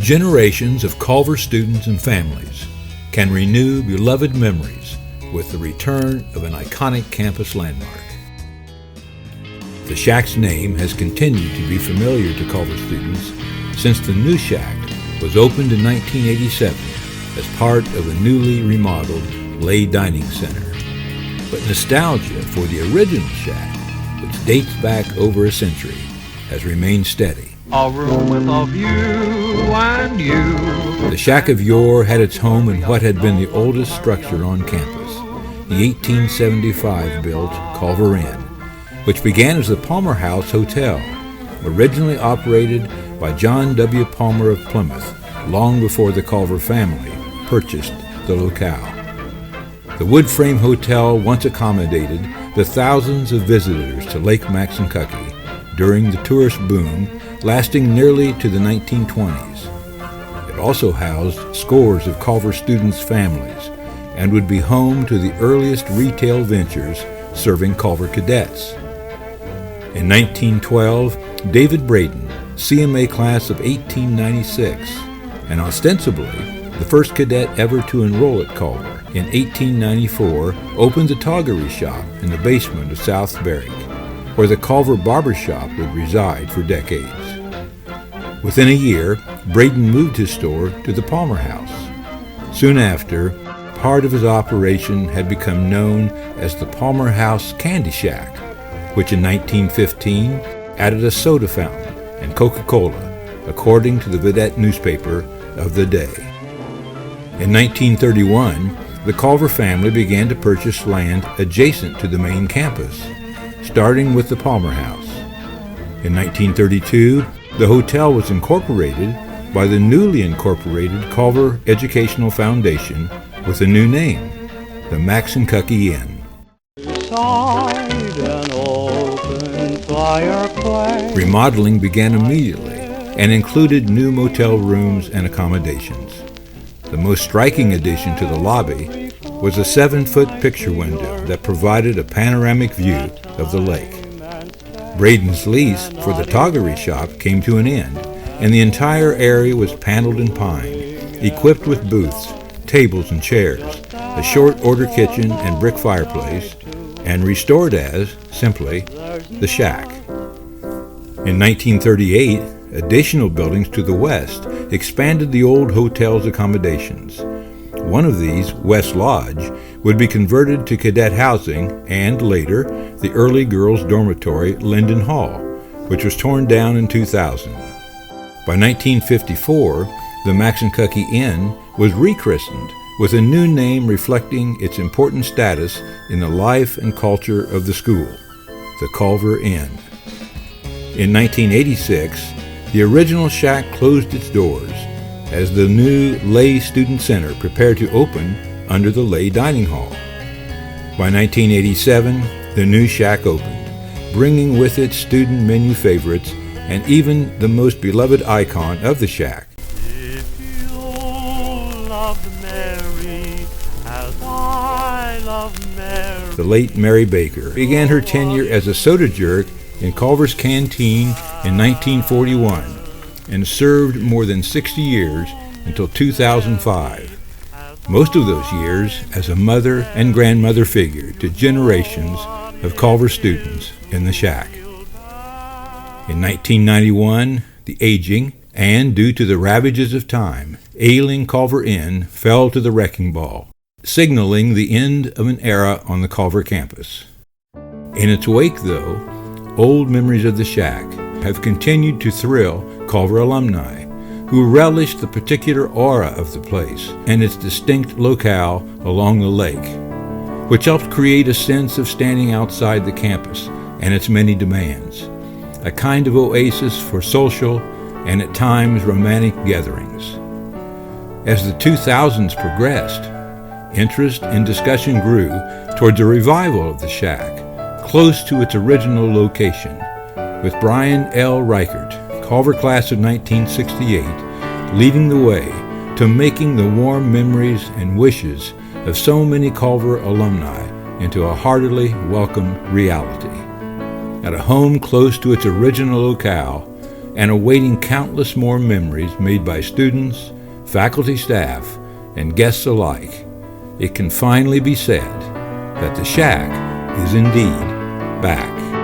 Generations of Culver students and families can renew beloved memories with the return of an iconic campus landmark. The Shack's name has continued to be familiar to Culver students since the new Shack was opened in 1987 as part of a newly remodeled Lay Dining Center. But nostalgia for the original Shack, which dates back over a century, has remained steady. A room with a view and you. The Shack of yore had its home in what had been the oldest structure on campus, the 1875-built Culver Inn, which began as the Palmer House Hotel, originally operated by John W. Palmer of Plymouth, long before the Culver family purchased the locale. The wood frame hotel once accommodated the thousands of visitors to Lake Maxinkuckee during the tourist boom lasting nearly to the 1920s. It also housed scores of Culver students' families and would be home to the earliest retail ventures serving Culver cadets. In 1912, David Braden, CMA class of 1896, and ostensibly the first cadet ever to enroll at Culver, in 1894 opened the Toggery Shop in the basement of South Barrack, where the Culver Barber Shop would reside for decades. Within a year, Braden moved his store to the Palmer House. Soon after, part of his operation had become known as the Palmer House Candy Shack, which in 1915 added a soda fountain and Coca-Cola, according to the Vedette newspaper of the day. In 1931, the Culver family began to purchase land adjacent to the main campus, starting with the Palmer House. In 1932, the hotel was incorporated by the newly incorporated Culver Educational Foundation with a new name, the Maxinkuckee Inn. Remodeling began immediately and included new motel rooms and accommodations. The most striking addition to the lobby was a 7-foot picture window that provided a panoramic view of the lake. Braden's lease for the Toggery Shop came to an end, and the entire area was paneled in pine, equipped with booths, tables and chairs, a short-order kitchen and brick fireplace, and restored as, simply, the Shack. In 1938, additional buildings to the west expanded the old hotel's accommodations. One of these, West Lodge, would be converted to cadet housing and, later, the early girls' dormitory, Linden Hall, which was torn down in 2000. By 1954, the Maxinkuckee Inn was rechristened with a new name reflecting its important status in the life and culture of the school, the Culver Inn. In 1986, the original Shack closed its doors as the new Lay Student Center prepared to open under the Lay Dining Hall. By 1987, the new Shack opened, bringing with it student menu favorites and even the most beloved icon of the Shack. If you love Mary as I love Mary. The late Mary Baker began her tenure as a soda jerk in Culver's canteen in 1941 and served more than 60 years until 2005. Most of those years as a mother and grandmother figure to generations of Culver students in the Shack. In 1991, the aging and, due to the ravages of time, ailing Culver Inn fell to the wrecking ball, signaling the end of an era on the Culver campus. In its wake, though, old memories of the Shack have continued to thrill Culver alumni, who relish the particular aura of the place and its distinct locale along the lake, which helps create a sense of standing outside the campus and its many demands, a kind of oasis for social and at times romantic gatherings. As the 2000s progressed, interest and discussion grew towards a revival of the Shack, close to its original location, with Brian L. Reichart, Culver class of 1968, leading the way to making the warm memories and wishes of so many Culver alumni into a heartily welcome reality. At a home close to its original locale, and awaiting countless more memories made by students, faculty, staff, and guests alike, it can finally be said that the shack is indeed back.